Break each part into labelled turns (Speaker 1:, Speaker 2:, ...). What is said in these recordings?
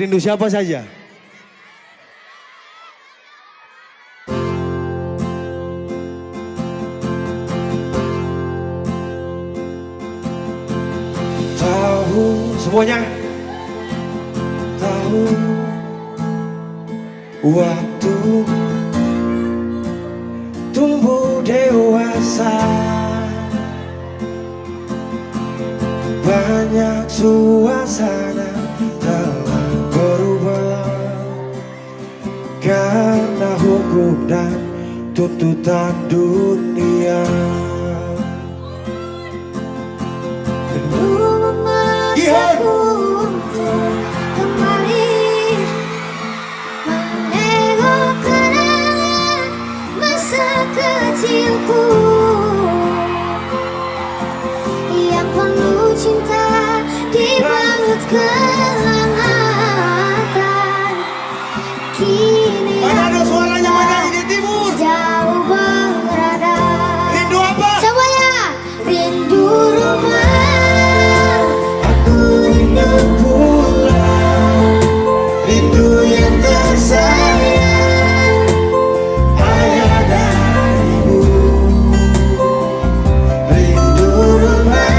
Speaker 1: Rindu siapa saja? Tahu semuanya. Tahu waktu tumbuh dewasa, banyak suasana telah berubah karena hukum dan tuntutan dunia.
Speaker 2: Rindu memaksaku untuk kembali menengok kenangan masa kecilku yang penuh cinta dibalut kehangatan. Kini
Speaker 1: Mana ada suaranya, mana ini timur?
Speaker 2: jauh berada.
Speaker 1: Rindu apa?
Speaker 2: Semuanya rindu rumah.
Speaker 1: Aku rindu pulang, rindu yang tersayang, ayah dan ibu. Rindu rumah,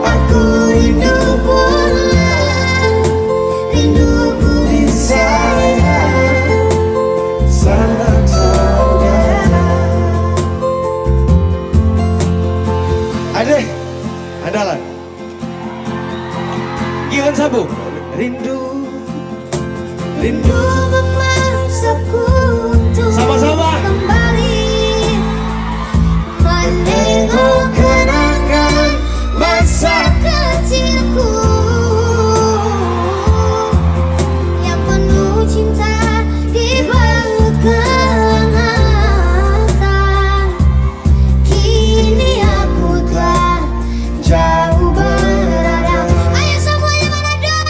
Speaker 1: aku rindu pulang, rinduku disayang, sanak saudara. Adek, andalan. Gion Sabu, rindu, rindu.
Speaker 2: Memaksaku untuk
Speaker 1: Sama-sama.
Speaker 2: kembali menengok kenangan masa kecilku yang penuh cinta dibalut kehangatan. Kini aku telah jauh berada. Ayo semuanya Manado.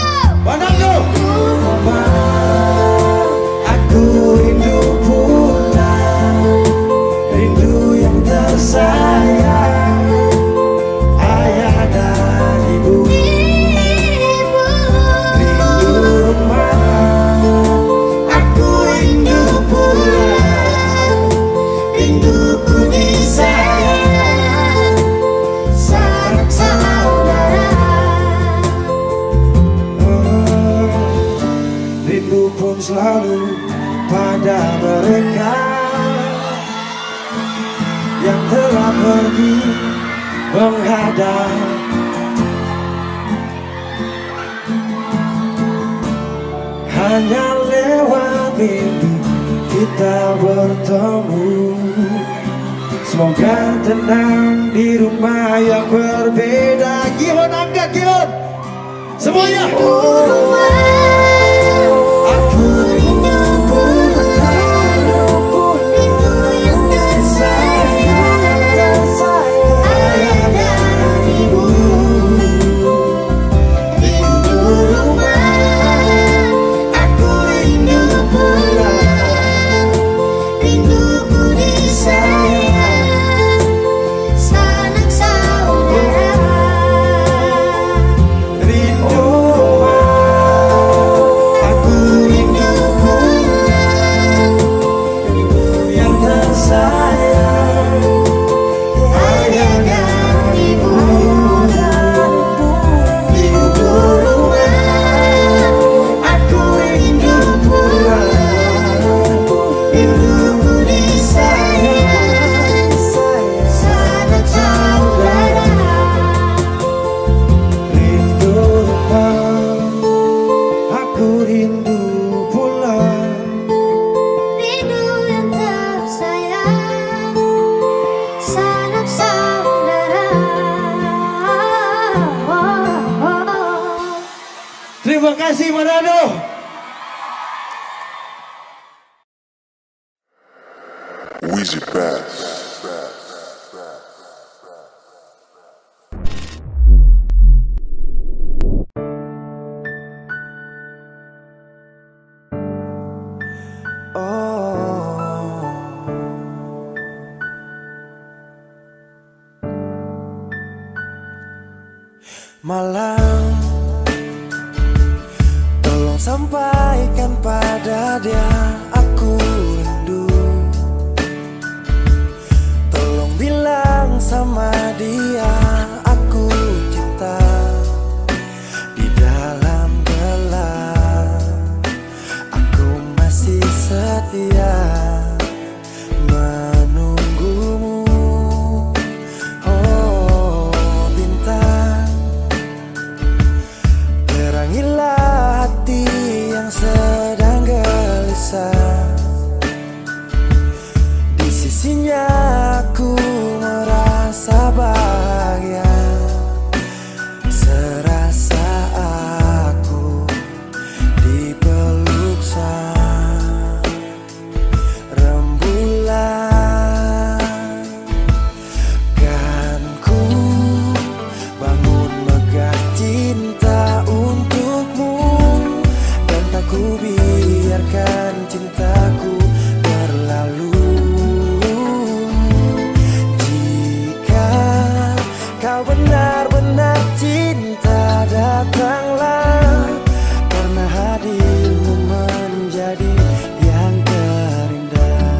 Speaker 1: Manado. Aku rindu pulang, rindu yang tersayang, ayah dan ibu. Rindu rumah, aku rindu pulang, rinduku disayang, sanak saudara. Rindu pun selalu pada mereka yang telah pergi menghadap. Hanya lewat mimpi kita bertemu. Semoga tenang di rumah yang berbeda. Gion angkat Gion. Semuanya. Aku rindu pulang,
Speaker 2: Rindu yang tersayang, ayah dan ibu. Rindu rumah, aku rindu pulang, rinduku disayang, sanak saudara.
Speaker 1: rindu. Aku rindu pulang, rindu yang tersayang, ayah dan ibu. Rindu rumah, aku rindu pulang, rinduku disayang, sanak saudara. Rindu rumah, aku rindu pulang.
Speaker 2: Rindu yang tersayang, sanak saudara.
Speaker 1: Terima kasih Manado.
Speaker 3: Weezy Bass.
Speaker 1: Malam sampaikan pada dia aku rindu. Tolong bilang sama dia aku cinta. Di dalam gelap aku masih setia menunggumu. Oh bintang, terangilah hati yang sedang gelisah. Di sisinya aku merasa bahagia, serasa aku dipeluk sang rembulan. Kan ku bangun megah cinta untukmu, dan tak ku biarkan cintaku berlalu. Jika kau benar-benar cinta, datanglah, karena hadirmu menjadi yang terindah.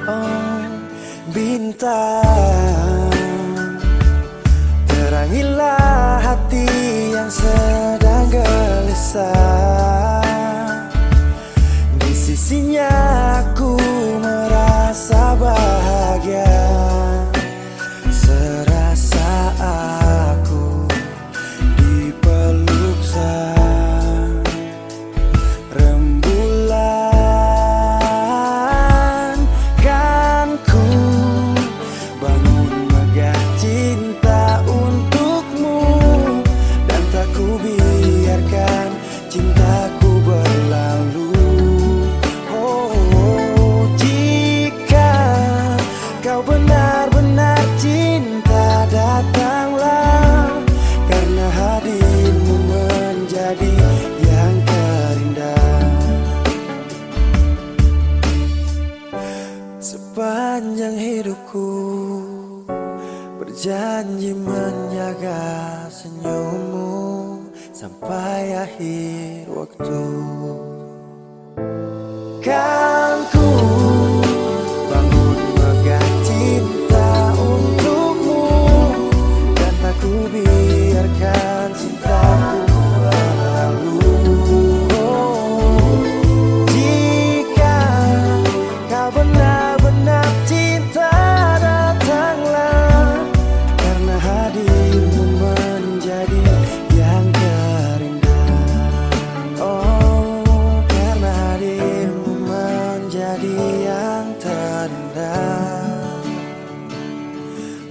Speaker 1: Oh bintang, terangilah hati yang sedang gelisah. Di sisinya aku merasa bahagia, serasa aku dipeluk sang rembulan. Kan ku bangun megah cinta untukmu, dan tak ku biarkan cintaku berlalu. Oh jika kau benar-benar cinta, datanglah, karena hadirmu menjadi yang terindah. Sepanjang hidupku berjanji menjaga senyummu sampai akhir waktu. Kan ku bangun megah cinta untukmu, dan tak ku biarkan cintaku berlalu. Jika kau benar-benar cinta, datanglah, karena hadirmu menjadi yang terindah. Oh karena hadirmu menjadi yang terindah,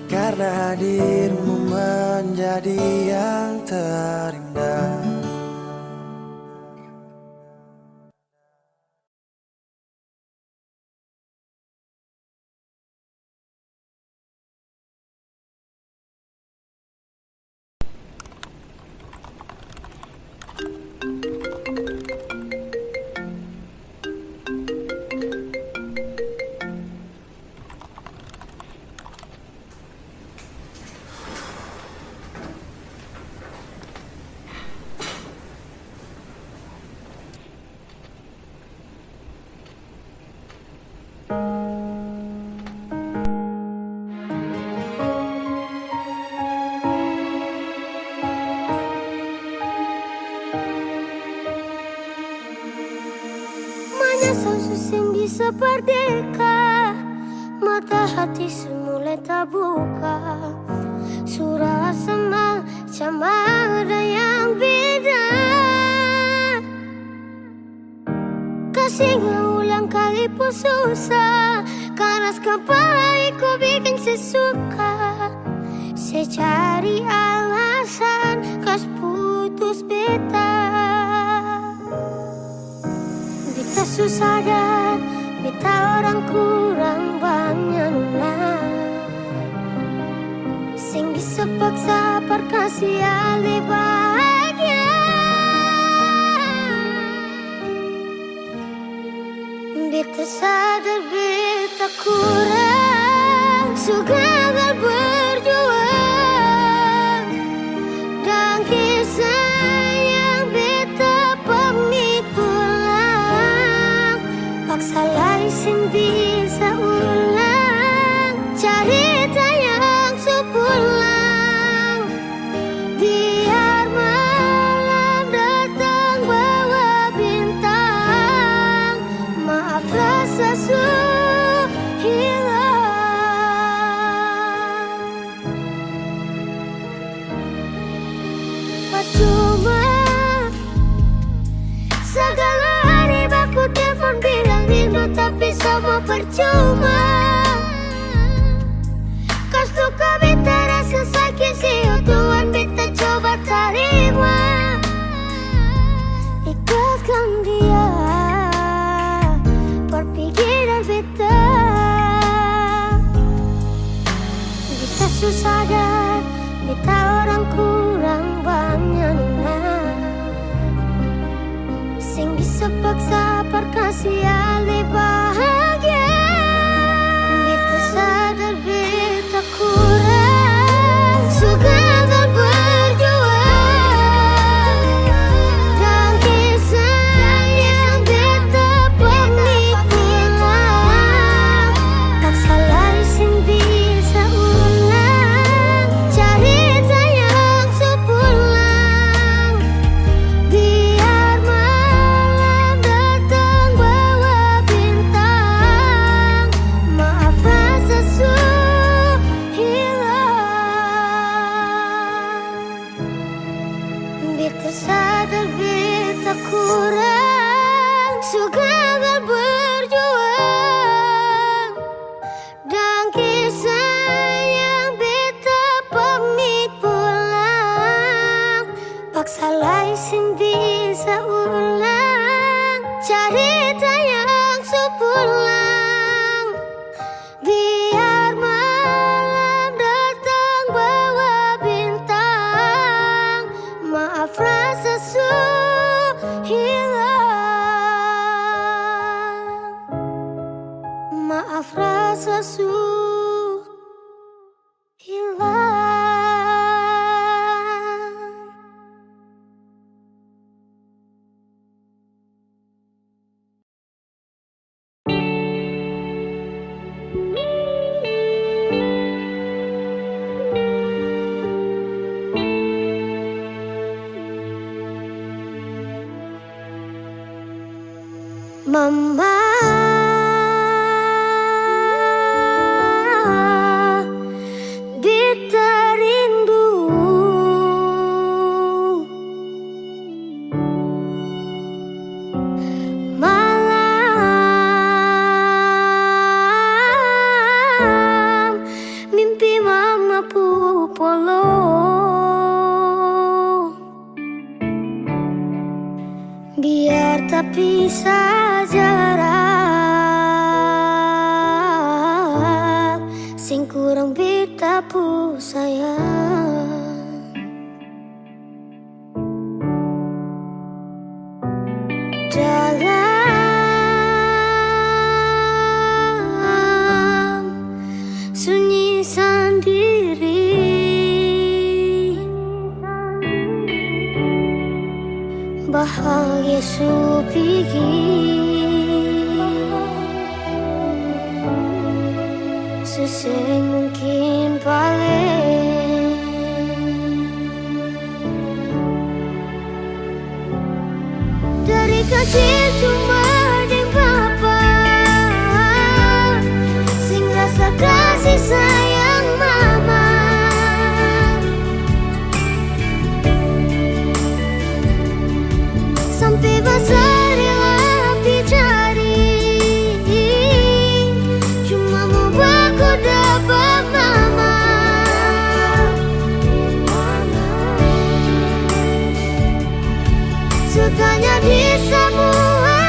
Speaker 1: karena hadirmu menjadi yang terindah.
Speaker 2: Menyesal susah bisa berdeka, mata hati semula tak buka. Surah sama ada yang beda. Kasihnya ulang kali pun susah, karena sekali ku bikin sesuka. Saya cari alasan kas putus beta. Beta susah dan beta orang kurang banyak nuna. Sing bisa paksa perkasih alih bahagia. Beta sadar beta kurang, gagal berjuang, dan kisah yang beta pamit pulang. Paksa laisin bisa ulang, cerita yang sepulang. Biar malam datang bawa bintang, maaf rasa su hilang. Percuma segala hari baku telepon bilang rindu, tapi semua percuma. Kau suka beta rasa sakit sih, Tuhan beta coba terima. Ikhlaskan dia perpikiran beta. Beta susah dan beta orang kurang banyak nuna, sing bisa paksa perkasih ale bahagia. Beta sadar beta kurang, gagal berjuang, dan kisah yang beta pamit pulang. Paksa laisin bisa ulang, cerita yang sepulang. Biar malam datang bawa bintang, maaf rasa su hilang. Beta sadar beta kurang, gagal berjuang, dan kisah yang beta pamit pulang. Paksa laisin bisa ulang, cerita yang sepulang. Biar malam datang bawa bintang, maaf rasa su hilang. Maaf rasa su hilang. Mama, beta rindu. Malam mimpi mama pupolo, biar tak pisah jarak, sing kurang beta pu sayang. Dalam sunyi sendiri, bahagia su pigi, susah mungkin paling. Dari kecil cuma deng papa, sing rasa kasih sayang mama. Sampai besar rela dicari, cuma mau baku dapat mama. Sutanya di semua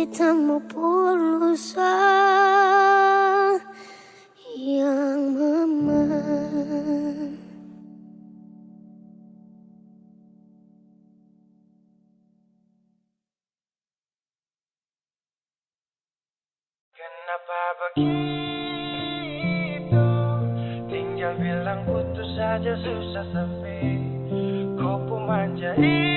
Speaker 2: hitammu pulsa yang memang.
Speaker 1: Kenapa begitu? Tinggal bilang putus saja susah sampai kau pun manja itu.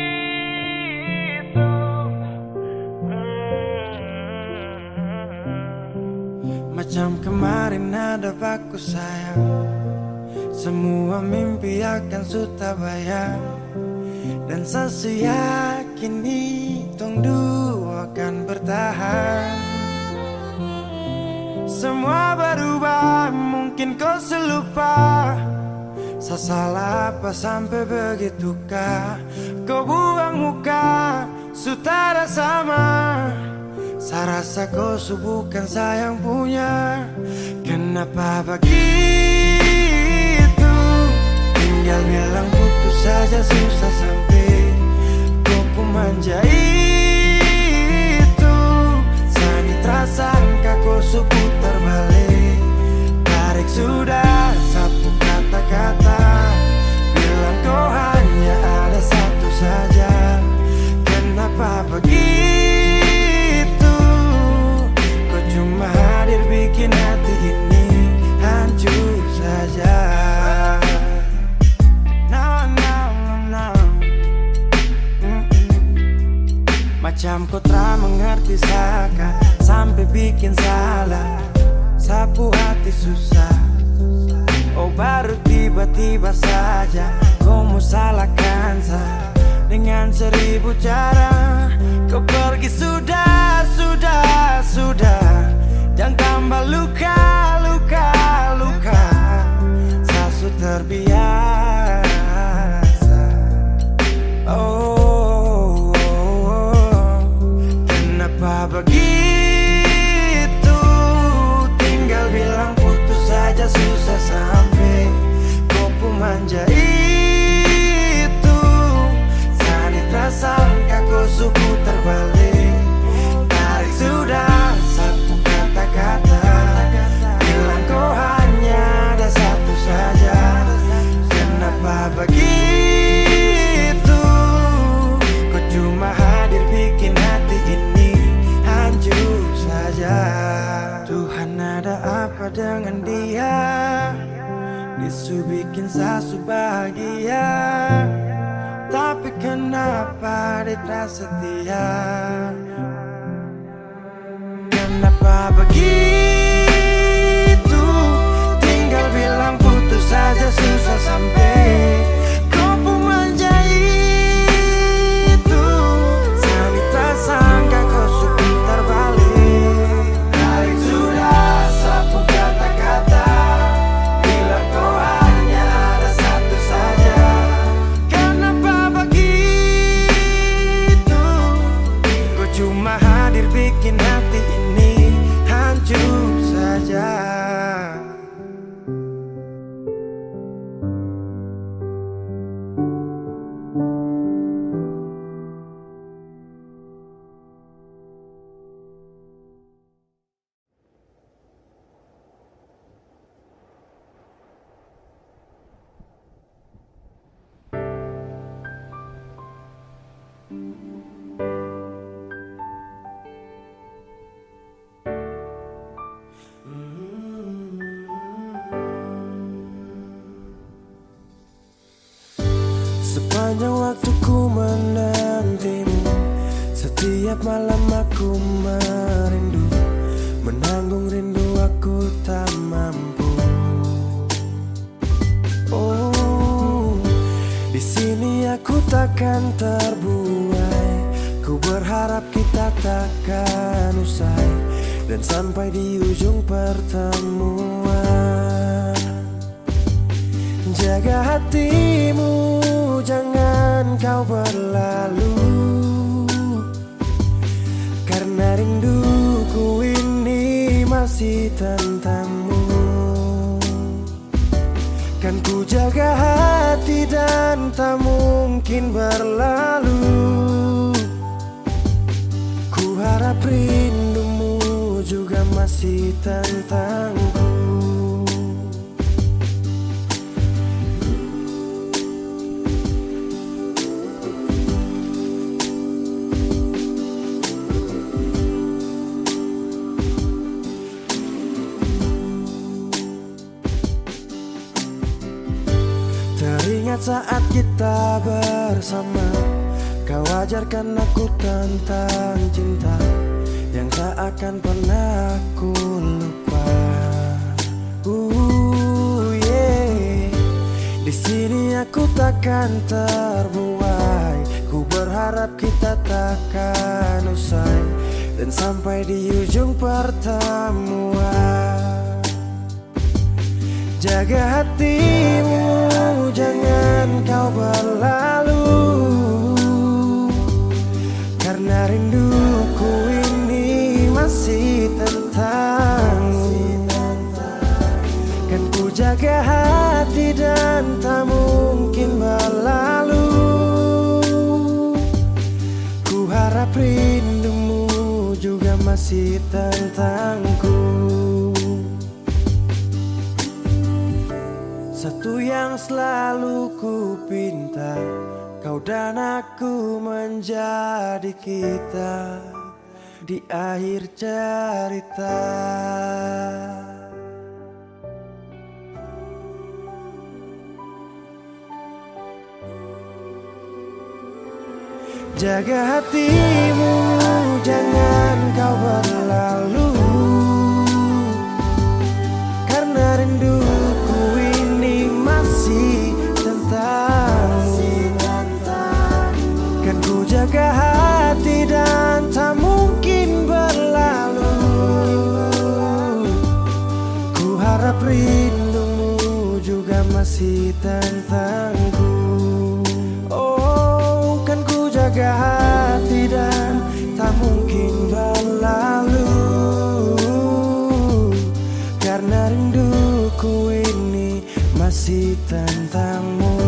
Speaker 1: Macam kemarin ada aku sayang, semua mimpi akan sudah bayang. Dan saya yakin tong dua akan bertahan. Semua berubah, mungkin kau selupa. Saya salah apa sampai begitukah? Kau buang muka, sutara sama. Saya rasa kau bukan saya yang punya. Kenapa begitu? Tinggal bilang putus saja susah sampai kau pun manja itu. Sani tersangka kau putar balik. Tarik sudah sapu kata-kata, bilang kau hanya ada satu saja. Kenapa begitu? Kau cuma hadir bikin hati ini hancur saja. Macam kau tak mengerti saka, sampai bikin salah, sapu hati susah. Oh baru tiba-tiba saja kau mau salahkan saya dengan 1000 cara. Kau pergi sudah. Jangan tambah luka. Saya sudah terbiasa. Oh, kenapa begitu? Tinggal bilang putus saja susah sampai kau pun manja itu. Sani tersangka kau putar balik. Tarik sudah sapu kata-kata, bilang kau hanya ada satu saja. Kenapa begitu? Kau cuma hadir bikin hati ini hancur saja. Tuhan ada apa dengan dia? Disu bikin sasu bahagia, tapi kenapa dia tak setia? Kenapa begitu? Tinggal bilang putus saja susah sampai kau pun manja itu. Sani tersangka kau putar balik. Tarik sudah sapu kata-kata, bilang kau hanya ada satu saja. Kenapa begitu? Kau cuma hadir bikin hati ini hancur saja. Sepanjang waktu ku menantimu, setiap malam aku merindu. Menanggung rindu aku tak mampu. Oh, di sini aku takkan terbuai. Ku berharap kita takkan usai dan sampai di ujung pertemuan. Jaga hatimu, jangan kau berlalu, karena rinduku ini masih tentangmu. Kan ku jaga hati dan tak mungkin berlalu. Ku harap
Speaker 4: masih tentangku. Teringat saat kita bersama, kau ajarkan aku tentang cinta yang tak akan pernah ku lupa. Yeah. Di sini aku takkan terbuai. Ku berharap kita takkan usai dan sampai di ujung pertemuan. Jaga hatimu, jangan kau berlalu, karena rinduku ini masih tentangmu. Kan ku jaga hati dan tak mungkin berlalu. Ku harap rindumu juga masih tentangku. Satu yang selalu ku pinta, kau dan aku menjadi kita di akhir cerita. Jaga hatimu, jangan kau berlalu, karena rinduku ini masih tentangmu. Kan ku jaga hati dan tak mungkin berlalu. Ku harap rindumu juga masih tentangku. Oh, kan ku jaga hati dan tak mungkin berlalu, karena rinduku ini masih tentangmu.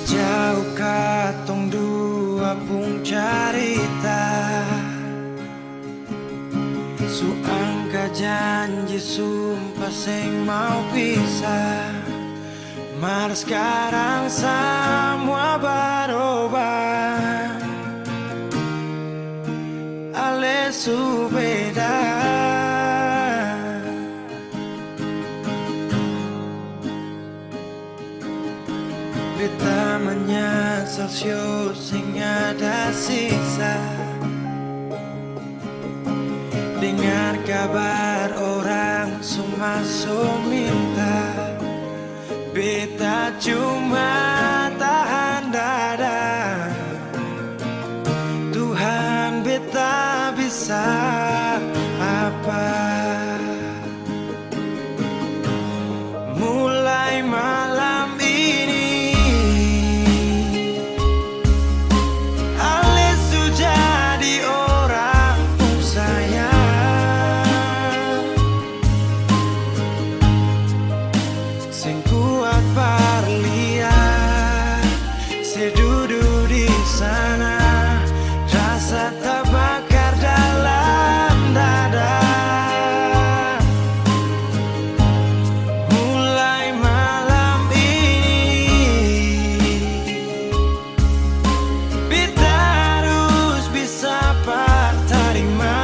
Speaker 4: Jauh katong dua pung carita, suangka janji sumpah seng mau pisah. Mar sekarang semua berubah, ale su beda. Beta menyesal sio sing ada sisa. Dengar kabar orang semua minta, beta cuma tahan dada. Tuhan, beta bisa apa? Mulai malam ini Ale sudah di orang pun sayang, sing kuat berlihat, sedudu di sana, rasa terbakar dalam dada. Mulai malam ini beta harus bisa terima.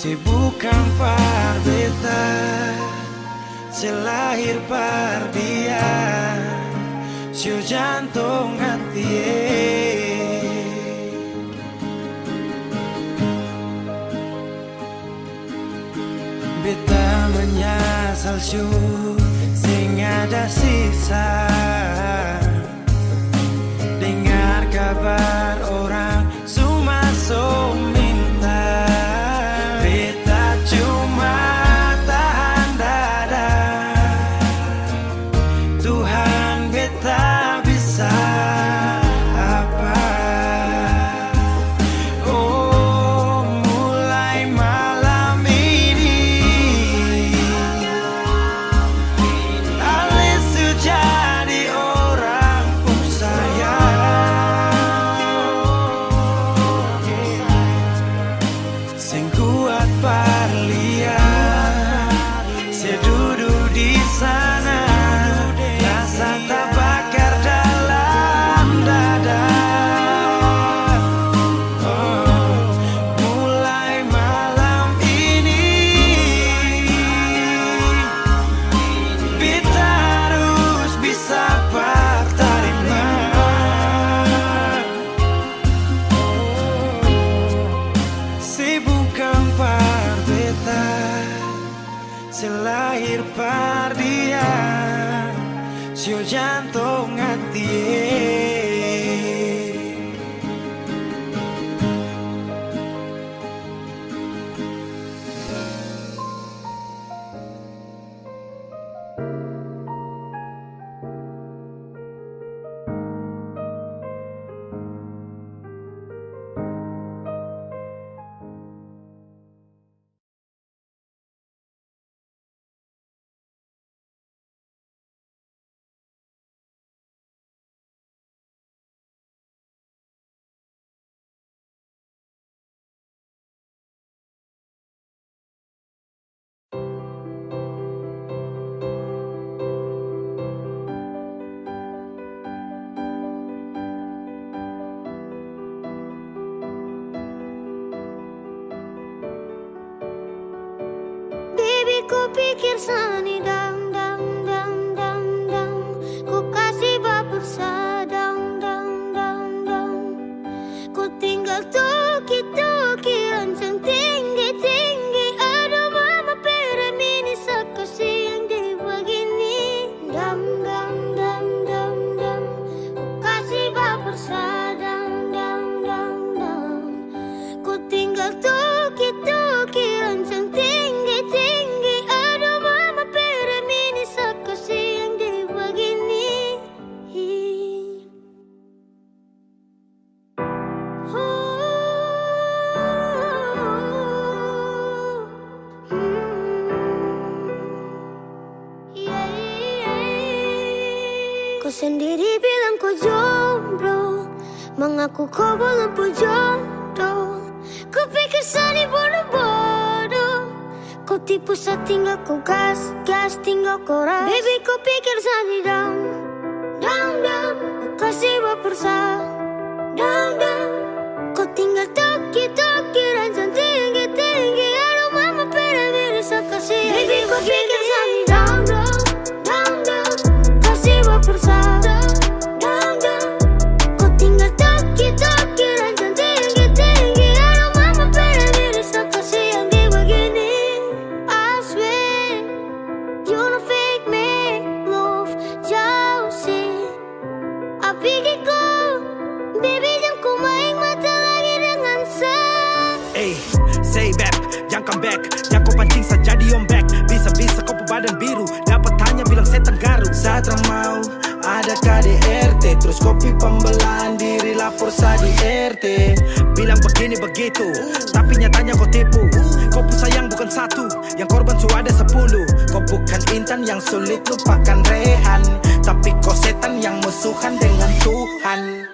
Speaker 4: Se bukan par beta, se lahir par dia, sio jantung hati. Beta menyesal sio sing ada sisa. Dengar jatuh hati.
Speaker 2: Baby, ku pikir sani dang dang dang dang dang, ku kasih baper sadang dang dang dang, ku tinggal toki toki rancang tinggi tinggi. Aduh mama pera mini sakasi yang di begini. Dang dang dang dang dang, ku kasih baper sadang dang dang dang, ku tinggal toki toki rancang tinggi tinggi. Aduh mama pera mini sakasi yang di begini. Kau sendiri bilang kau jomblo, mengaku kau belum jodoh. Kau pikir sani bodoh-bodoh, kau tipu saat tinggal kau gas, gas tinggal kau ras. Baby, kau pikir sani dang, dang dang, kau kasih baper dang dang, kau tinggal toki toki rancang tinggi tinggi. Aduh mama pera miris kasih. Baby, kau pikir sani dang dang, dang dang, kasih baper dang dang, kau tinggal toki toki rancang tinggi tinggi. Aduh mama pera miris kasih yang di begini. I swear you don't fake me love jauh sih. Api ko, baby jangan ku main mata lagi dengan
Speaker 4: Hey, say back, jangan come back. Jangan kau pancing saja di ombak. Bisa-bisa kau badan biru, dapat tanya bilang setan garu. Saat mau ada KDRT, terus kopi pembelaan diri lapor sa di RT. Bilang begini begitu, tapi nyatanya kau tipu. Kau pun sayang bukan satu, yang korban su ada 10. Kau bukan intan yang sulit lupakan rehan, tapi kau setan yang musuhan dengan Tuhan.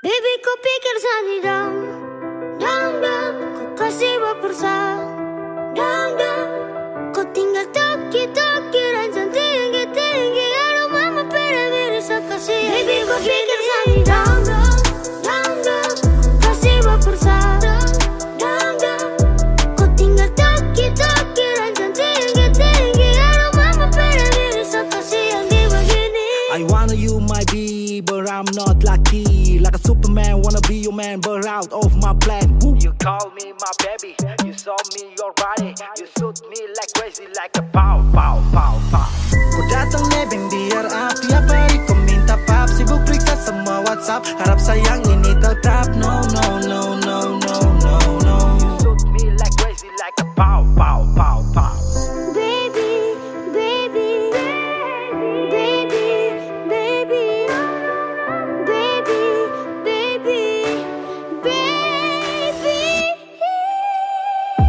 Speaker 2: Baby, kau pikir sani dang, dang dang, kau kasih baper dang dang, kau tinggal toki toki rancang tinggi tinggi. Aduh mama pera miris kasih. Baby, kau pikir sani dang dang, dang dang, kau kasih baper dang dang, kau tinggal toki toki rancang tinggi tinggi. Aduh mama pera miris kasih yang di begini.
Speaker 4: I wanna you might be, but I'm not lucky. Like a Superman, wanna be your man, but out of my plan. Woo. You call me my baby, you saw me your body, you shoot me like crazy, like a pow, pow, pow, pow. Ku datang nebeng biar tiap hari kau minta pap. Sibuk periksa semua WhatsApp, harap sayang ini tetap. No, no, no, no, no, no, no. You shoot me like crazy, like a pow, pow, pow, pow.
Speaker 2: Baby, baby, baby, baby, baby, baby, baby.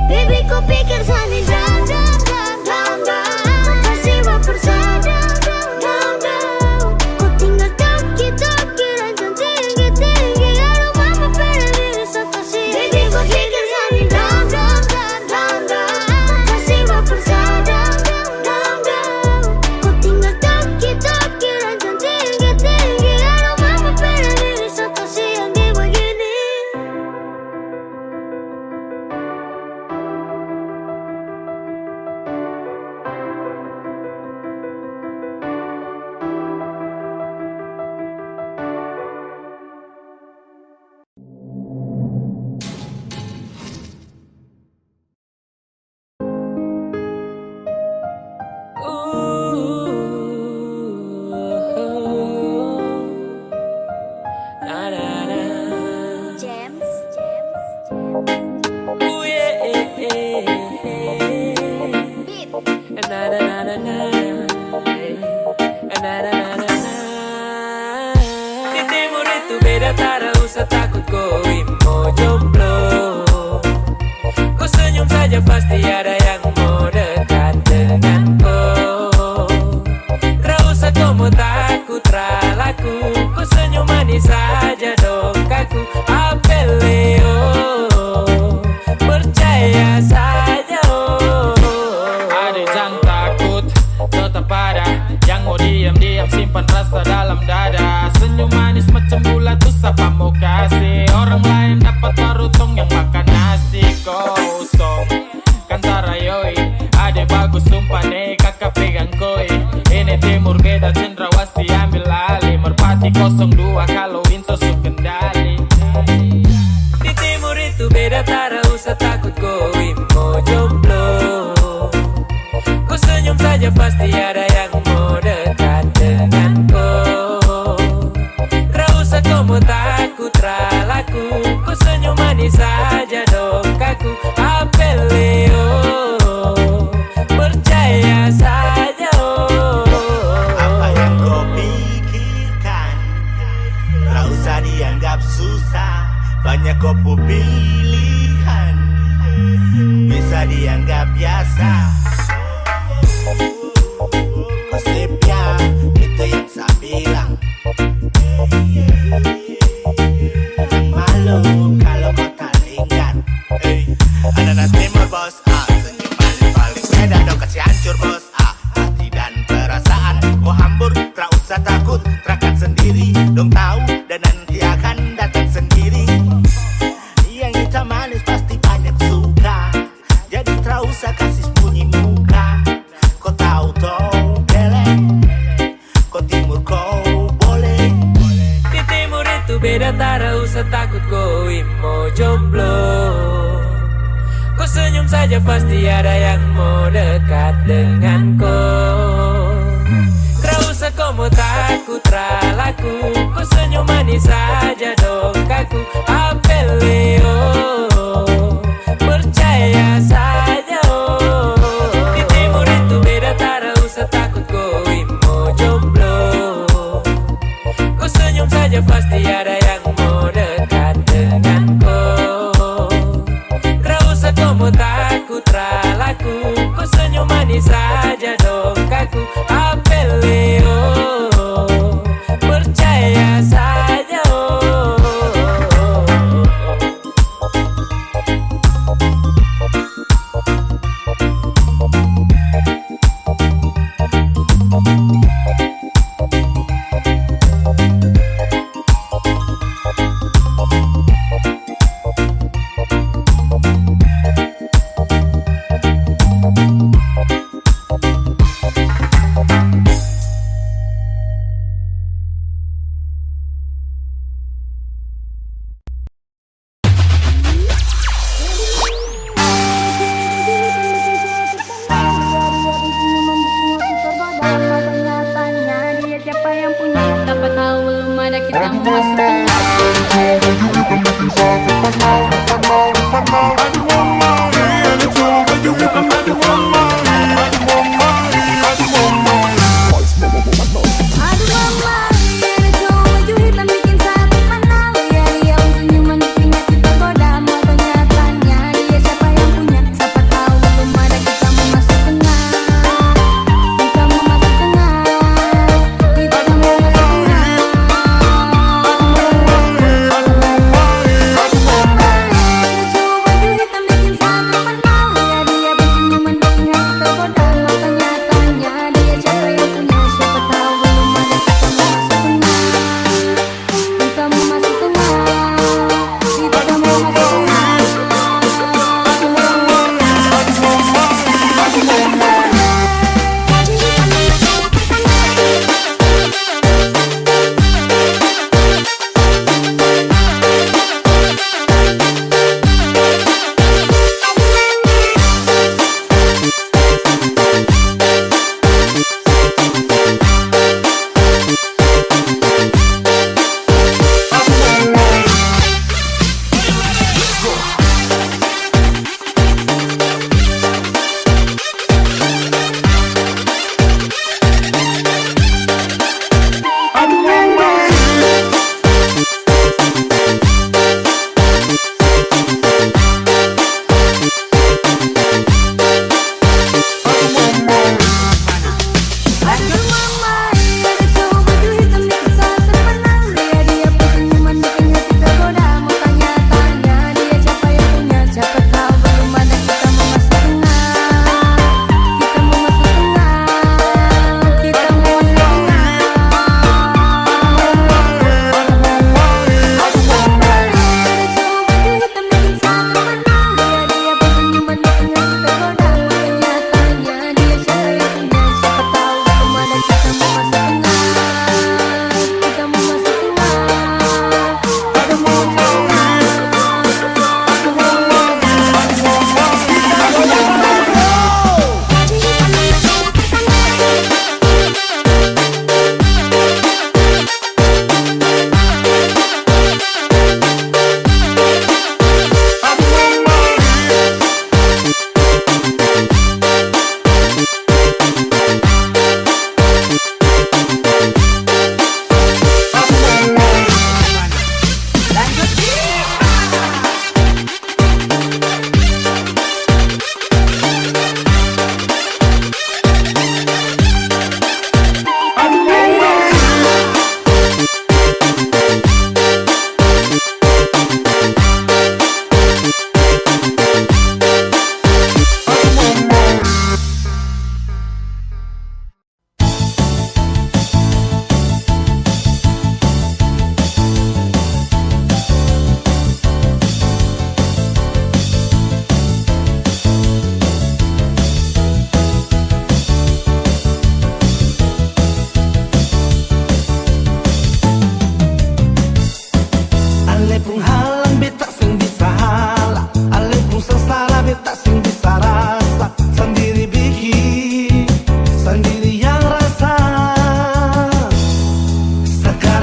Speaker 2: Baby, kau pikir sani dang dang dang dang dang, kau kasih baper dang dang dang, kau tinggal toki toki rancang tinggi tinggi. Aduh mama pera
Speaker 5: itu beda, tak usah takut kau mau jomblo. Kau senyum saja pasti ada yang mau dekat dengan kau. Tak usah kau mau takut ralaku, kau senyum manis saja dong kaku. Apeleo, percaya saja oh.
Speaker 6: Ada yang takut, tetap ada yang mau diam-diam simpan rasa dalam dada. Senyum manis macam bulat tuh siapa mau kasih. Orang lain dapat parutong yang makan nasi kosong. Kantara yoi, ade bagus sumpah nih kakak pegang koi. Ini timur beda cendrawasih ambil alih. Merpati 02 kalau Windsor su kendali.
Speaker 5: Di timur itu beda, tak usah takut kau mau jomblo. Kau senyum saja pasti ada yang mau dekat dengan kau. Tak usah kau mau takut ralaku, kau senyum manis saja dong kaku. Apeleo, percaya saja oh.
Speaker 7: Apa yang kau pikirkan, tak usah dianggap susah. Banyak kopu pilihan, bisa dianggap biasa. Konsepnya itu yang saya bilang. Jangan malu kalau kau tak lingkar. Anak-anak timur bos, senyum paling beda dong kasih hancur bos. Hati dan perasaan kau hambur, tak usah takut, terakan sendiri. Dong tahu dan nanti akan datang sendiri. Yang hitam manis pasti banyak suka, jadi tak usah kasih sembunyi muka. Kau tahu toh bele, kau timur kau boleh.
Speaker 5: Di timur itu beda, tak usah takut kau mau jomblo. Kau senyum saja pasti ada yang mau dekat dengan kau. Tak usah kau mau takut ralaku, kau senyum manis saja dong kaku. Apeleo, percaya saja oh. Di timur itu beda, tak usah takut kau mau jomblo. Kau senyum saja pasti ada yang mau dekat dengan kau. Tak usah kau mau takut ralaku, kau senyum manis saja dong kaku. Apeleo, percaya saja oh.
Speaker 8: Siapa yang punya? Dapat tahu belum ada kita mau masuk.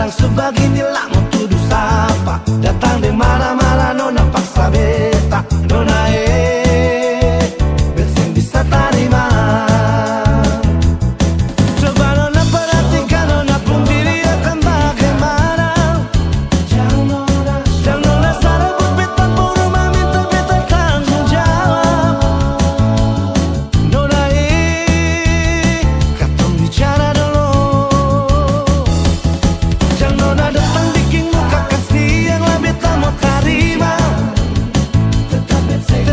Speaker 9: Sekarang sebegini lah mau tuduh sapa. Datang de marah-marah nona paksa beta. Nona beta bisa terima. Coba nona perhatikan nona pun diri akan bagaimana. Jangan nona sarabut beta puru meminta beta tanggung jawab. Nona katong bicara dulu. Jangan nona datang bikin muka kasih yang lah beta mau terima. Tetap beta sing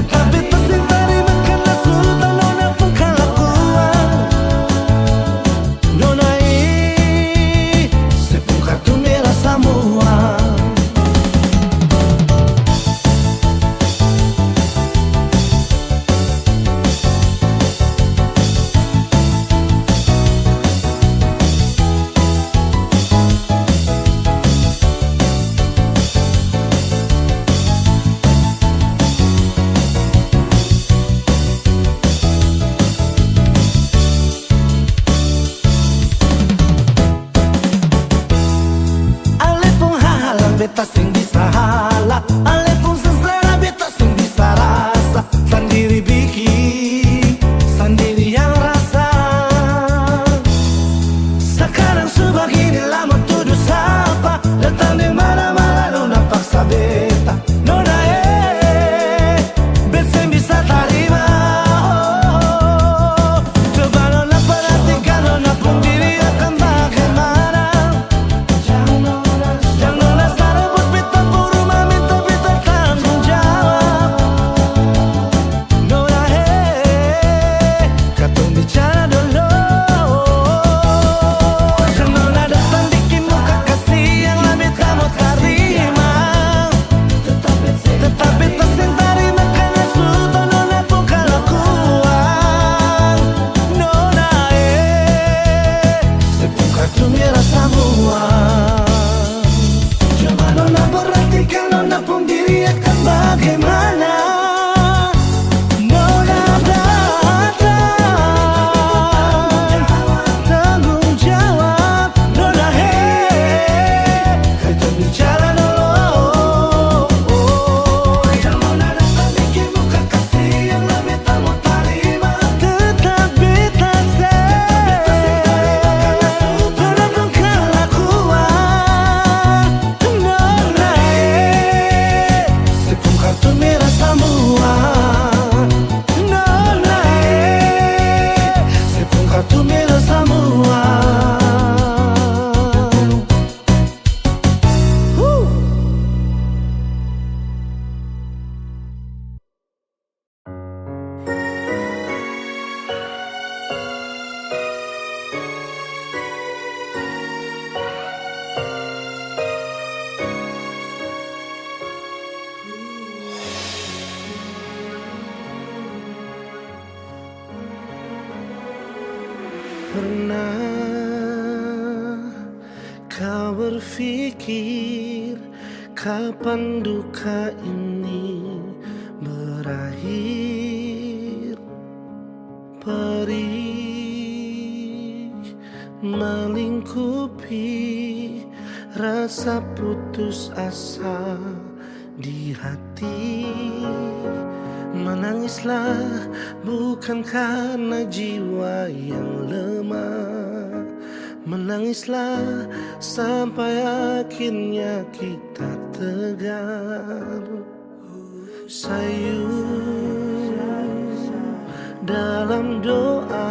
Speaker 9: terima karena sultan nona pun kelakuan. Nona sepung kartu merah semua. Ale pun halang beta sing bisa halak. Ale pun seselera beta sing bisa rasa. Sendiri bikin, sendiri yang rasa. Sekarang sebegini lama tuduh sapa. Datang di mana-mana nona paksa beta. Nona beta sing bisa terima. Coba nona perhatikan nona pun diri akan bagaimana. Jangan nona sarabut beta puru meminta beta tanggung jawab. Nona katong bicara dulu. Jangan nona datang bikin muka kasih yang lah beta mau terima. Tetap beta sing terima karena sultan nona pun kelakuan. Nona sepung kartu merah semua. Coba nona perhatikan nona pun diri akan bagaimana. Nona datang tanggung jawab. Nona kita bicara dulu. Jangan nona datang bikin muka kasih yang lah beta mau terima. Tetap beta karena sultan nona kelakuan. Nona sepung kartu merah semua. Nona sepung kartu merah semua. Pernah kau berpikir kapan duka ini berakhir? Perih melingkupi rasa putus asa di hati. Menangislah bukan karena jiwa yang lemah. Menangislah sampai akhirnya kita tegar. Sayu dalam doa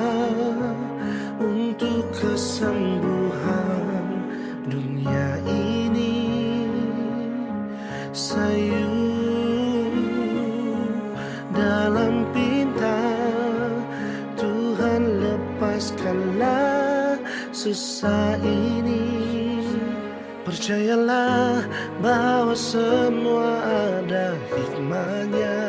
Speaker 9: untuk kesembuhan dunia ini. Sayu dalam pinta Tuhan lepaskanlah susah ini. Percayalah bahwa semua ada hikmahnya.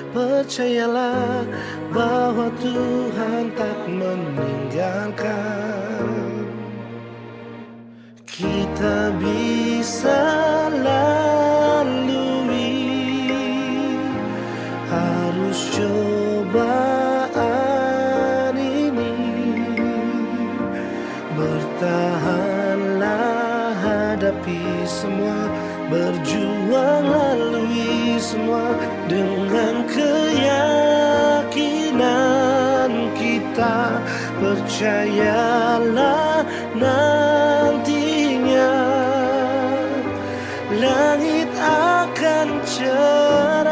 Speaker 9: Percayalah bahwa Tuhan tak meninggalkan. Kita bisa lalui arus cobaan ini. Bertahanlah hadapi semua, berjuang lalui semua dengan keyakinan kita. Percayalah nantinya langit akan cerah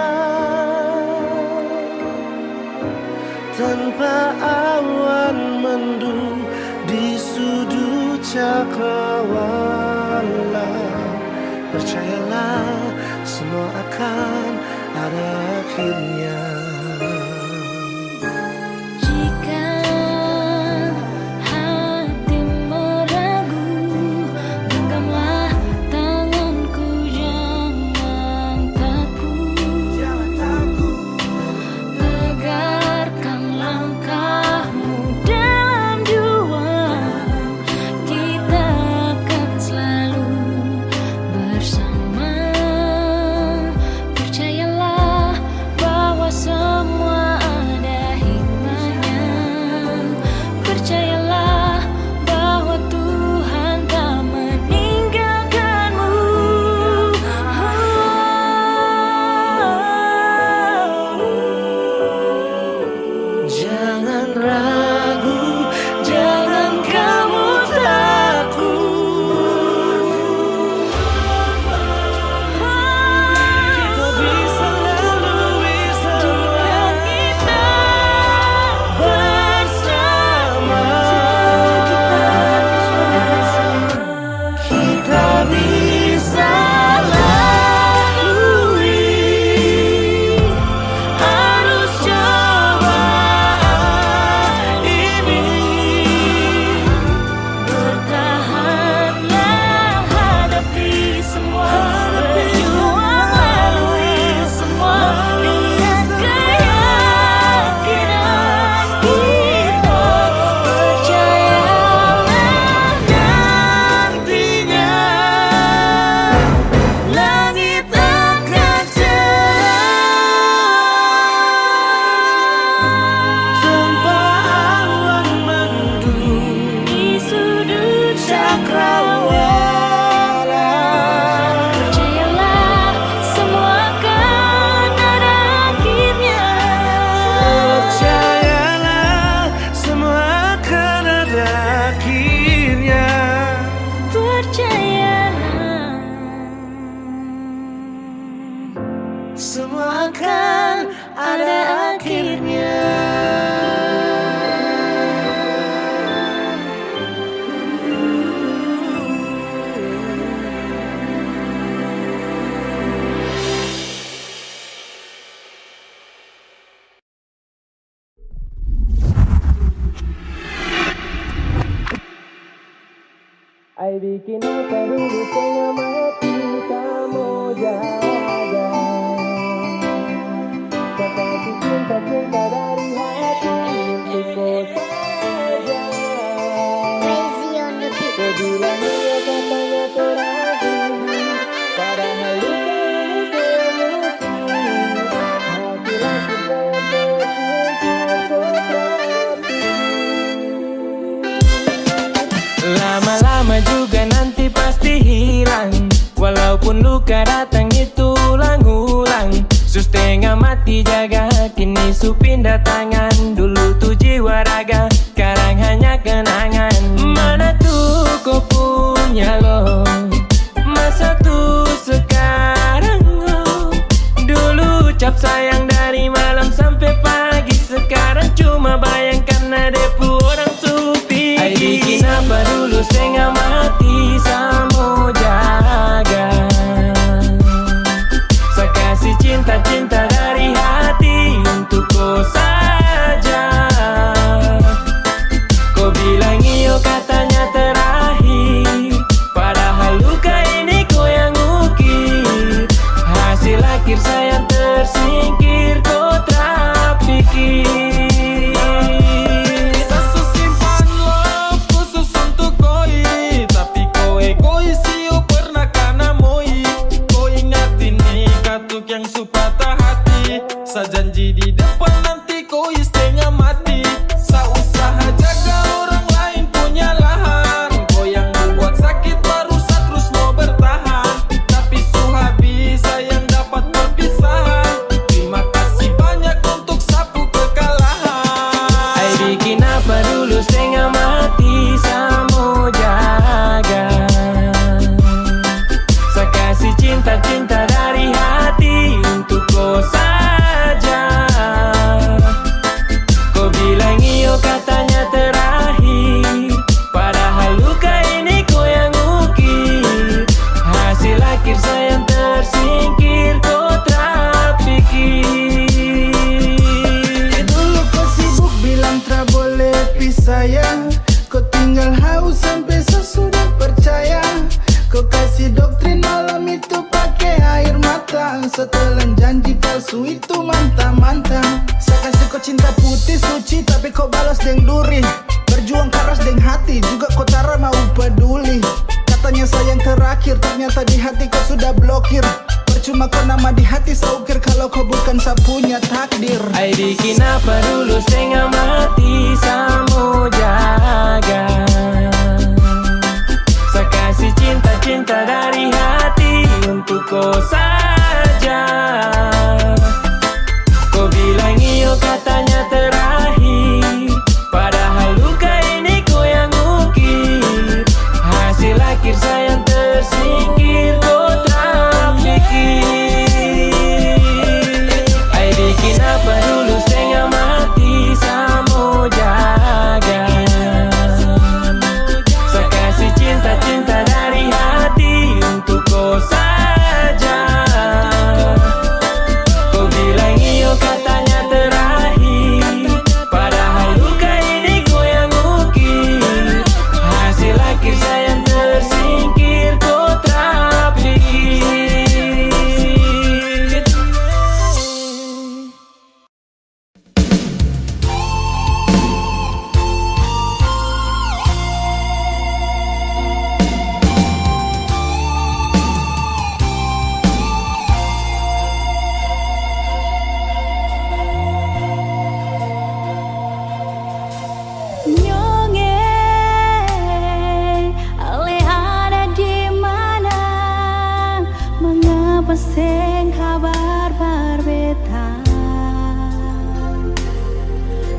Speaker 9: tanpa awan mendung di sudut cakrawala. Percayalah semua akan ada akhirnya.
Speaker 2: Jika hati meragu, genggamlah tanganku, jangan takut. Tegakkan langkahmu dalam juang, kita akan selalu bersama. Percayalah bahwa semua ada hikmahnya. Percayalah bahwa Tuhan tak meninggalkanmu.
Speaker 9: Jangan ragu, jangan kamu takut. Kita bisa lalui semua bersama. Kita bisa lalui arus cobaan ini.
Speaker 2: Bertahanlah, hadapi semua, berjuang lalui semua dengan keyakinan kita. Percayalah
Speaker 9: Nantinya langit akan cerah tanpa awan mendung
Speaker 2: di sudut
Speaker 9: cakrawala.
Speaker 2: Percayalah semua akan ada akhirnya.
Speaker 9: Percayalah semua akan ada akhirnya.
Speaker 2: Percayalah
Speaker 9: Semua akan ada akhirnya.
Speaker 5: Ay bikin apa dulu setengah mati kamu jaga. Kasih cinta-cinta dari hati untukku saja.
Speaker 2: Crazy on the beat.
Speaker 5: Kau bilang dia katanya terakhir, padahal luka ini temukan. Laki-laki lama-lama juga nanti pasti hilang. Walaupun luka datang itu ulang-ulang. Setengah mati jaga, kini su pindah tangan. Dulu tuh jiwa raga, sekarang hanya kenangan. Mana tuh kau punya lo, masa tuh sekarang lo. Dulu ucap sayang dari malam sampai pagi, sekarang cuma bayangkan ada orang supi. Ay bikin apa dulu setengah mati sama jaga. Saya kasih cinta-cinta dari hati untuk kau saja.
Speaker 9: cinta putih suci tapi kau balas deng duri. Berjuang keras deng hati juga kau tara mau peduli. Katanya sayang terakhir ternyata di hati kau sudah blokir. Percuma kau nama di hati saukir kalau kau bukan sapunya takdir.
Speaker 5: Ai bikin apa dulu setengah mati samo jaga. Saya kasih cinta-cinta dari hati untuk kau saja. Kau bilang iyo katanya terakhir, padahal luka ini kau yang ukir. Hasil akhir sayang tersingkir, kau tak pikir. Ai bikin apa dulu setengah mati samo jaga. Saya kasih cinta-cinta dari hati untuk kau saja. Kau bilang iyo katanya terakhir, padahal luka ini kau yang ukir. Hasil akhir sayang tersingkir, kau tak pikir.
Speaker 8: Nyonge, ale ada di mana? Mengapa seng kabar berbeda?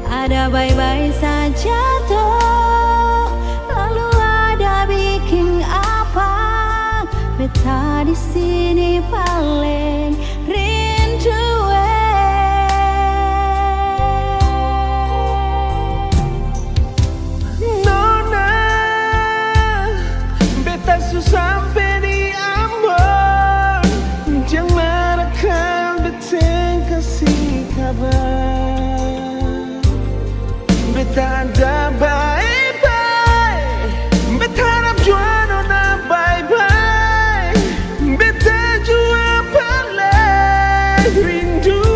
Speaker 8: Ada baik-baik saja toh, lalu ada bikin apa? Beta di sini paling rindu.
Speaker 1: Nona, beta sampai di Ambon. Jangan akan beteng kasih kabar. Beta ada bye-bye, beta harap jua nona bye-bye. Beta jua paling rindu.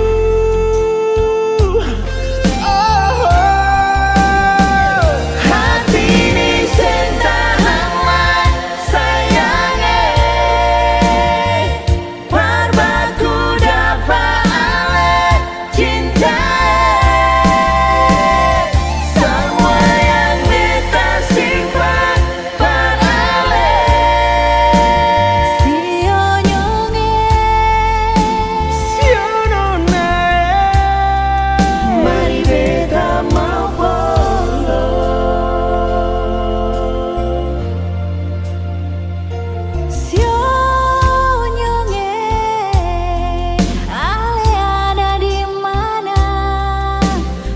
Speaker 1: Hati ini sentahan sayangnya, parbaku dapat ale cinta. Semua yang beta simpan par ale.
Speaker 8: Sio nyonge,
Speaker 1: Sio nona, mari beta mau polo.
Speaker 8: sio nyonge, ale ada di mana?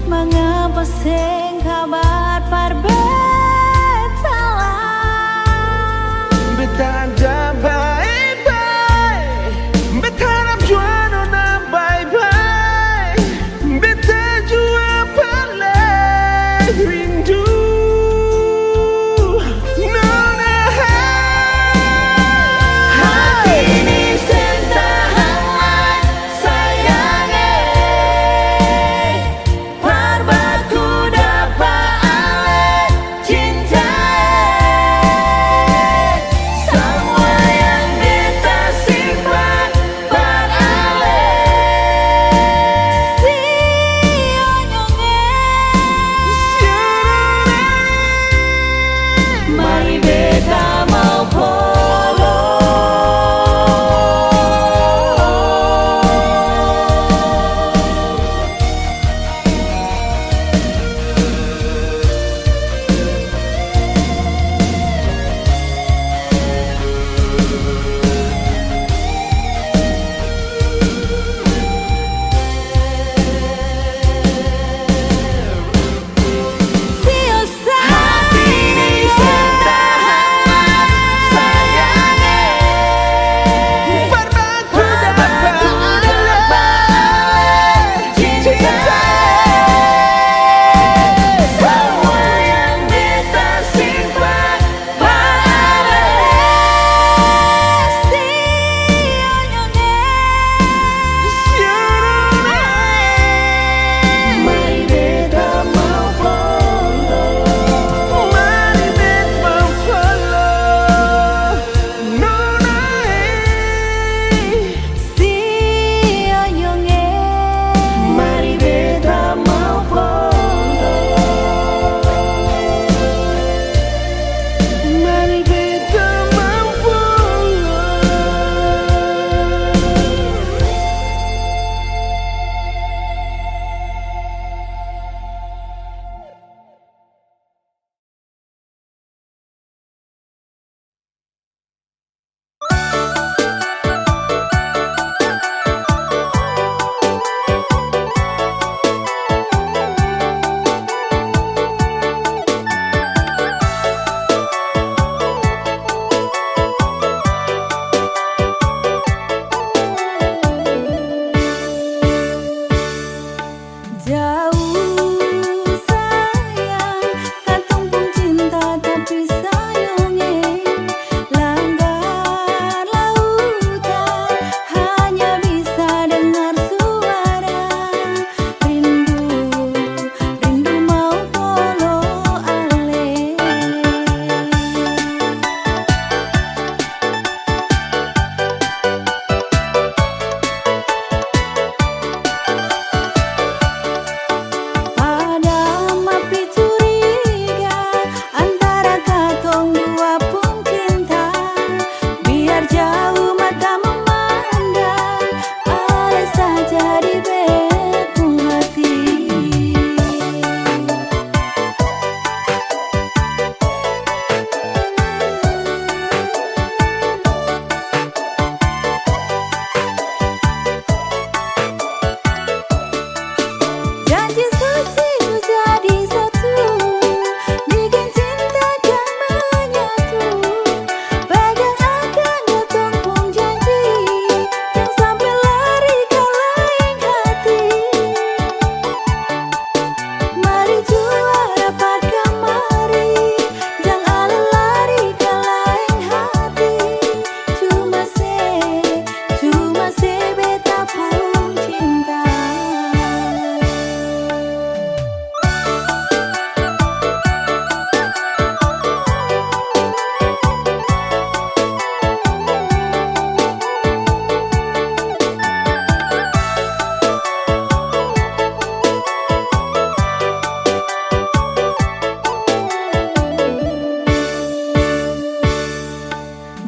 Speaker 8: Mengapa seng kabar perbetalan?
Speaker 1: Beta ada bye-bye, beta harap jua nona bye-bye. Beta jua paling rindu. Nona, hati ini sentahan sayangnya, parbaku dapat ale cinta. Semua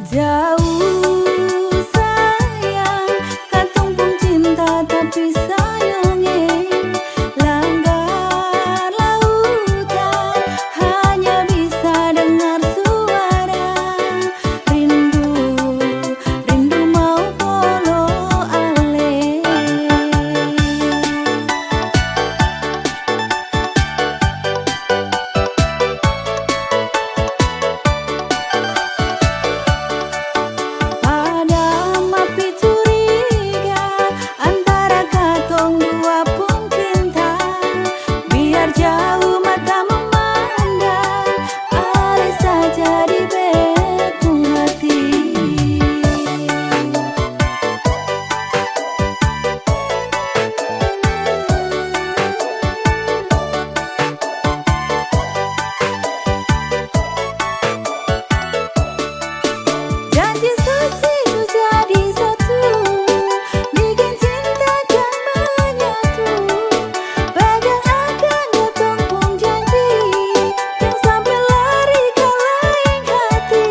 Speaker 8: Jauh sayang, katong pun cinta tapi sayangnya langgar lautan, hanya bisa dengar suara rindu, rindu mau polo ale. Padam api curiga antara katong dua pun cinta, biar jauh mata memandang, alih saja di betung hati. Janji suci ku jadi satu, bikin cinta kan menyatu. Pegang akan katong pun janji, yang sampai lari ke lain hati.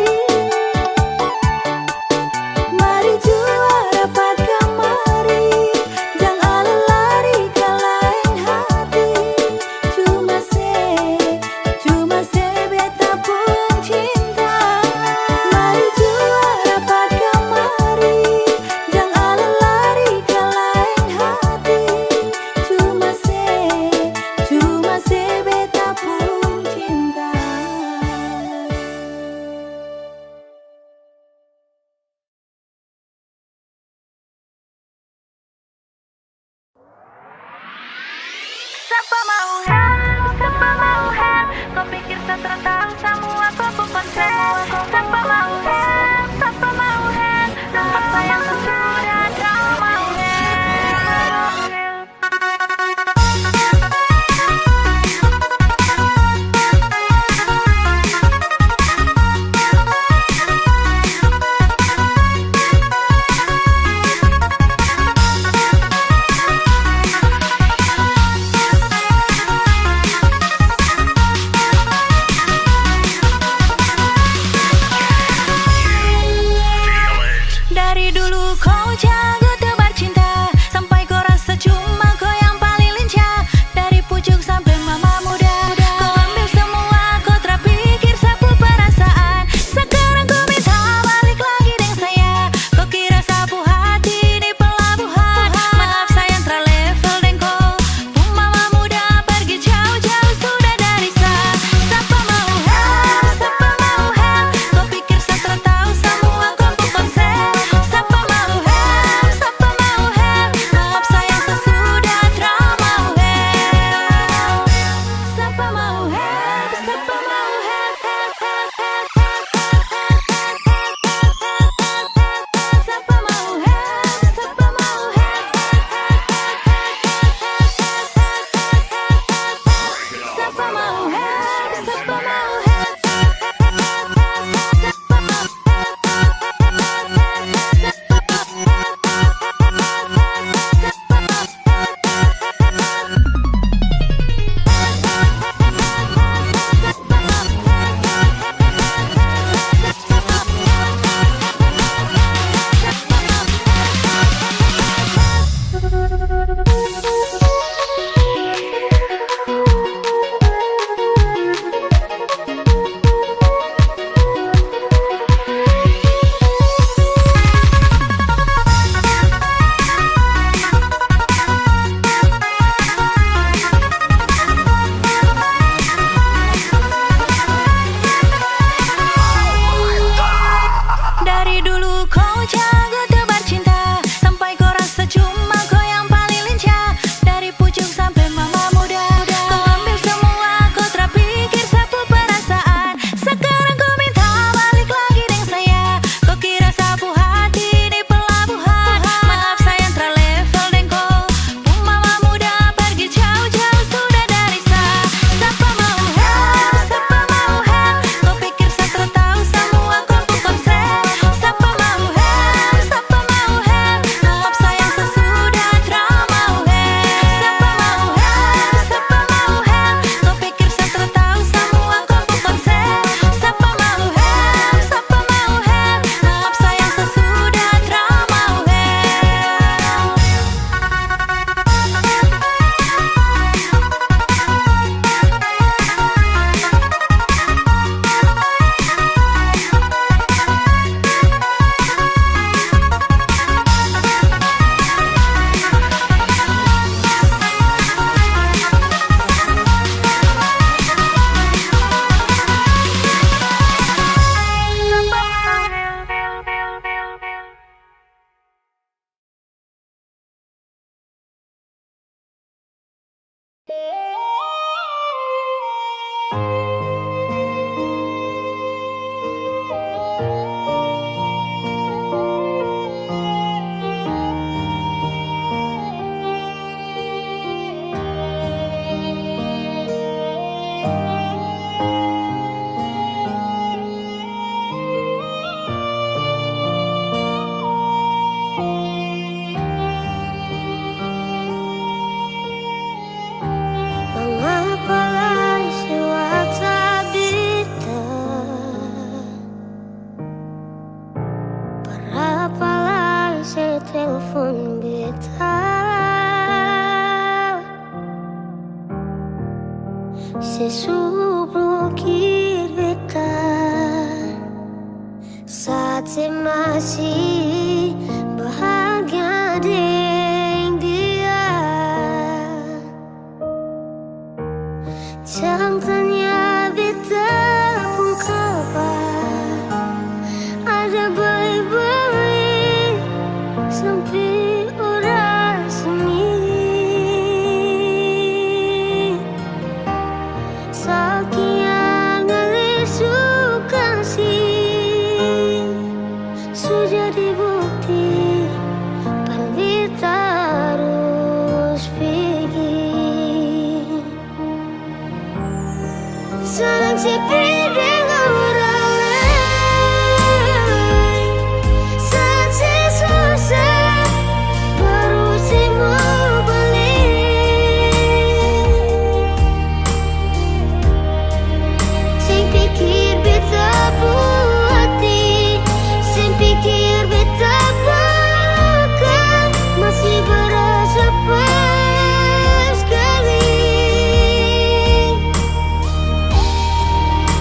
Speaker 8: Mari jua rapat kamari, jangan lari ke lain hati. Cuma se beta pun cinta. Mari jua rapat kamari, jangan lari ke lain hati. Cuma se beta pun cinta. Siapa mau help, kau pikir saya tahu semua kau pun konsep. Siapa mau help, nampak sayang sesudah kau mau help. Dari dulu kau jago tebar cinta, sampai kau rasa cuma kau yang paling lincah. Dari pucuk sampai mama muda, kau ambil semua, kau terpikir sapu perasaan. Sekarang kau minta balik lagi dengan saya, kau kira sapu hati di pelabuhan. Maaf sayang terlevel dan kau pun mama muda, pergi jauh-jauh sudah dari saya. Siapa mau help, kau pikir saya tahu semua kau pun konsep. Siapa mau help, maaf sayang sesudah trauma help. Siapa mau help, siapa mau help, siapa mau help, siapa mau help, siapa mau help, siapa mau Dari dulu kau jago tebar cinta, sampai kau rasa cuma kau yang paling lincah. Dari pucuk sampai mama muda, kau ambil semua, kau terpikir sapu perasaan. Sekarang kau minta balik lagi dengan saya, kau kira sapu hati di pelabuhan. Maaf sayang terlevel dan kau pun mama muda, pergi jauh-jauh sudah dari saya. Siapa mau help, kau pikir saya tahu semua kau pun konsep. Siapa mau help,
Speaker 2: sesublukir beta saat masih bahagia dengan dia. Jangan tanya beta pun kabar, ada baik-baik sampai orang sini. Sekian kali suka sih sudah dibukti, pan beta harus pergi. Saling sepi dengan orang lain, saat susah baru mau balik. Sing pikir beta puas hati, sing pikir beta bakal masih berasa pas sekali.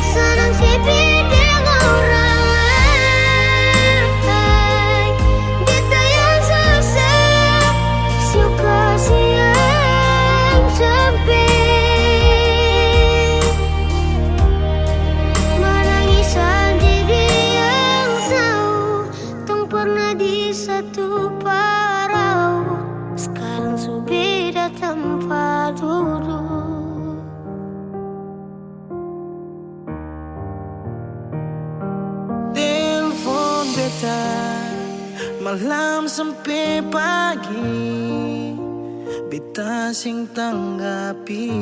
Speaker 2: Senang sepi dengan orang lain, beta yang susah suka siang sampai menangis sendiri yang tahu tong pernah di satu parau, sekarang su beda tempat duduk.
Speaker 4: Telepon beta malam sampai pagi, beta sing tanggapi,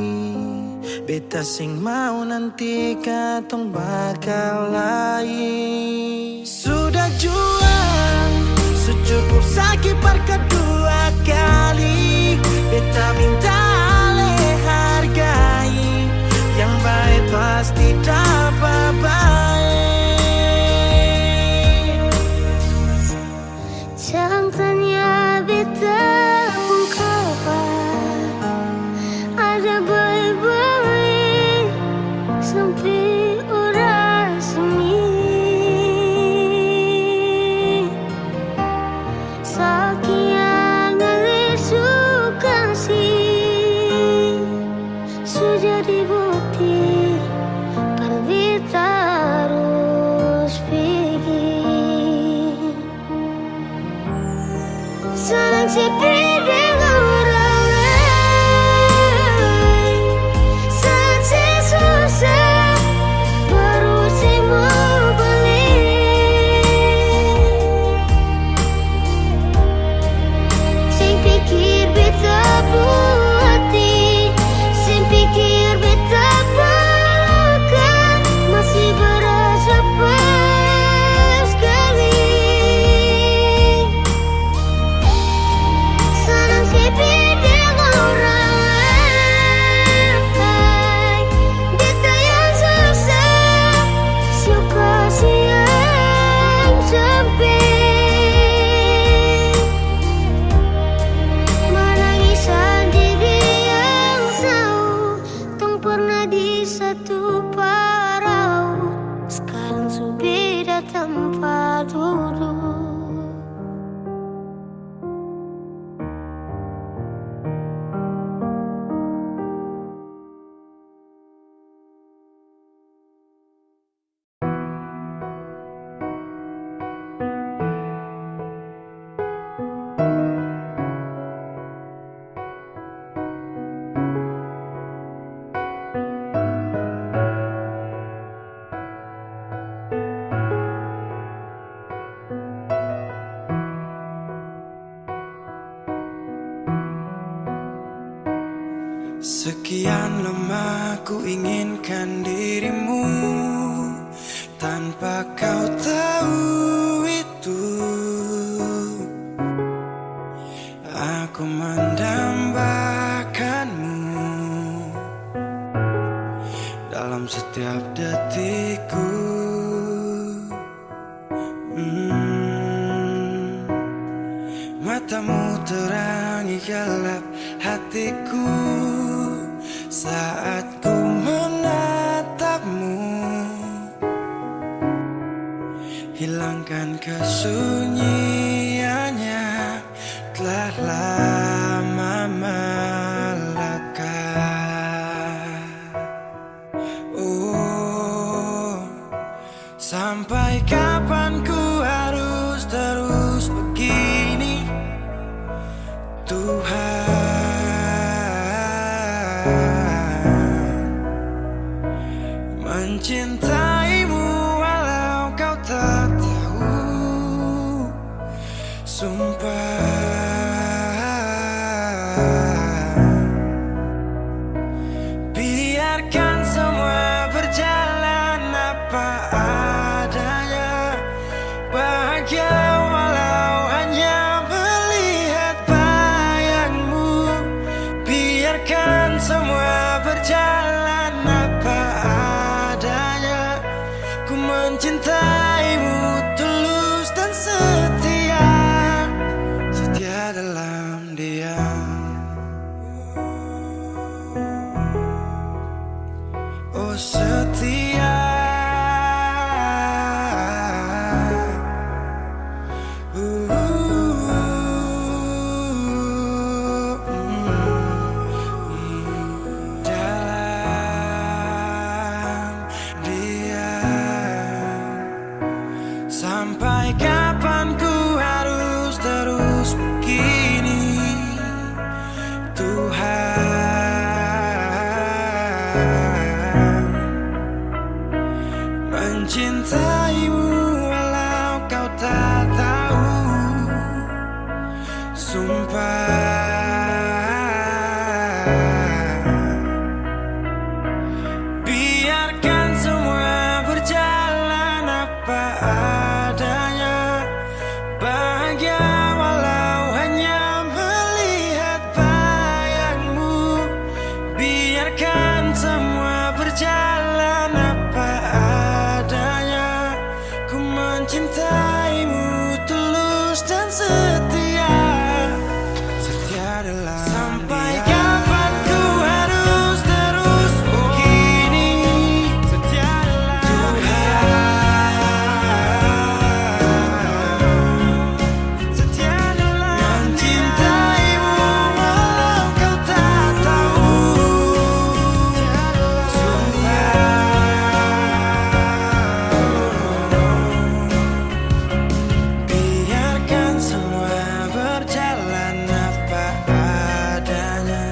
Speaker 4: beta sing mau nanti katong bakal lain. Sudah jual, secukup sakit par kedua kali, beta minta le hargai, yang baik pasti dapat baik.
Speaker 2: Jangan tanya beta pun kabar, ada baik-baik sampai orang sini. Sekian kali suka sih sudah dibukti, pan beta harus pergi. Saling sepi dengan orang lain, saat susah baru mau balik. Sing pikir beta puas hati, sing pikir beta bakal masih berasa pas sekali. Senang sepi dengan orang lain, beta yang susah suka siang sampai menangis sendiri yang tahu tong pernah di satu parau, sekarang su beda tempat duduk.
Speaker 4: Sekian lama ku inginkan dirimu, tanpa kau tahu itu. Aku mendambakanmu dalam setiap detikku. Matamu terangi gelap hatiku saat ku
Speaker 1: Kan kesunyiannya telah lama melekat. Oh, sampai kapan ku harus terus begini, Tuhan? Mencintaimu walau kau tak tahu, sumpah. Biarkan semua berjalan apa adanya, bahagia walau hanya melihat bayangmu. Biarkan semua berjalan apa adanya, ku mencintaimu tulus dan setia, setia dalam diam. Oh setia, dalam diam. Sampai kapan ku harus terus begini, Tuhan? Mencintaimu walau kau tak tahu, sumpah. Biarkan semua berjalan apa adanya, bahagia walau hanya melihat bayangmu. Biarkan semua berjalan apa adanya, ku mencintaimu tulus dan setia, setia dalam sampai kapan ku harus terus begini, setia dalam Tuhan. Setia dalam mencintaimu walau kau tak tahu, biarkan semua berjalan apa adanya,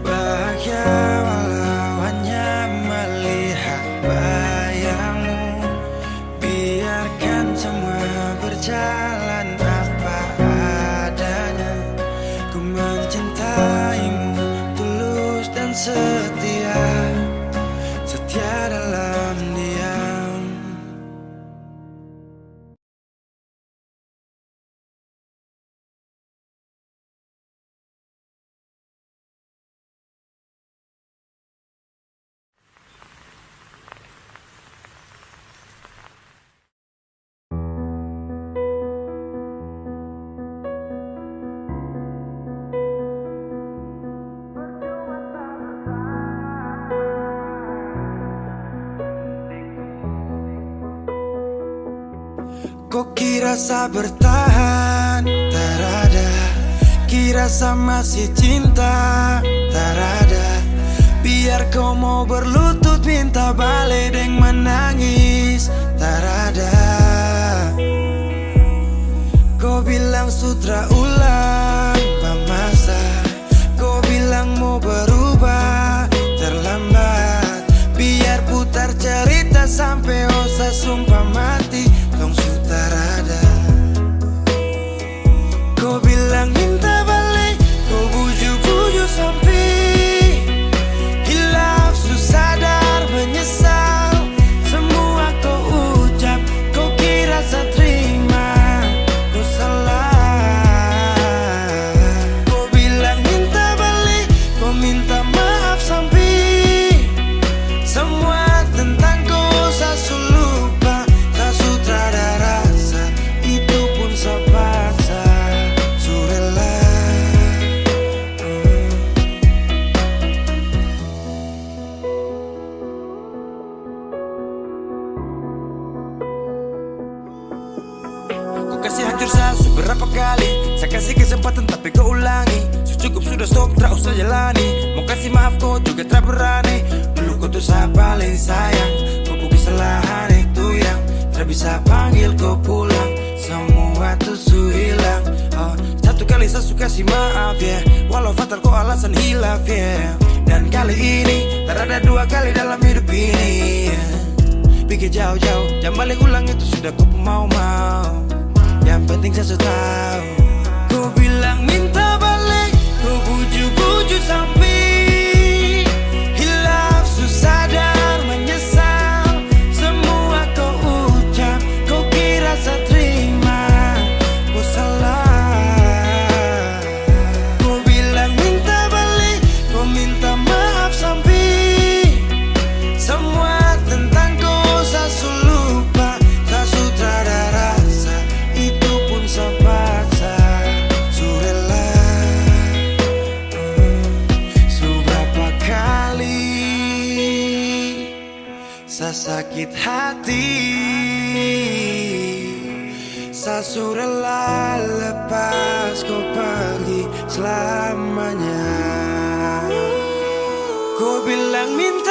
Speaker 1: bahagia walau hanya melihat bayangmu. Biarkan semua berjalan apa adanya, ku mencintaimu tulus dan setia, setia dalam diam. Kok kira sa bertahan, tak ada. Kira sa masih cinta, tak ada. Biar kau mau berlutut minta balik deng menangis, tak ada. Kau bilang sutra ulang masa, kau bilang mau berubah, terlambat. Biar putar cerita sampai osa sumpah mati, dong sutar ada. Kau bilang minta balik, kau bujuk-bujuk sampai hilaf, susah sadar menyesal. Semua kau ucap, kau kira saya terima, kau salah. kasih hancur saya beberapa kali. Saya kasih kesempatan tapi kau ulangi. Cukup sudah stop, tak usah jalani. Mau kasih maaf kau juga tak berani. Dulu kau tuh saya paling sayang. Kau bukan kesalahan itu yang tak bisa panggil kau pulang. Semua tuh su hilang. Satu kali saya suka kasih maaf ya, walau fatal kau alasan hilaf ya. Dan kali ini tak ada dua kali dalam hidup ini ya. Pikir jauh-jauh, jangan balik ulang itu sudah kau mau-mau. Yang penting saya sudah tahu. Kau bilang minta balik, kau bujuk-bujuk sampai hilaf, susah dan menyesal. Semua kau ucap, kau kira saya terima. Kau salah. Kau bilang minta balik, kau minta maaf sampai semua tentang kau saya lupa. Saya sudah ada rasa, itu pun saya paksa. Sudahlah, seberapa kali saya sakit hati. Saya sudahlah lepas kau pergi selamanya. Kau bilang minta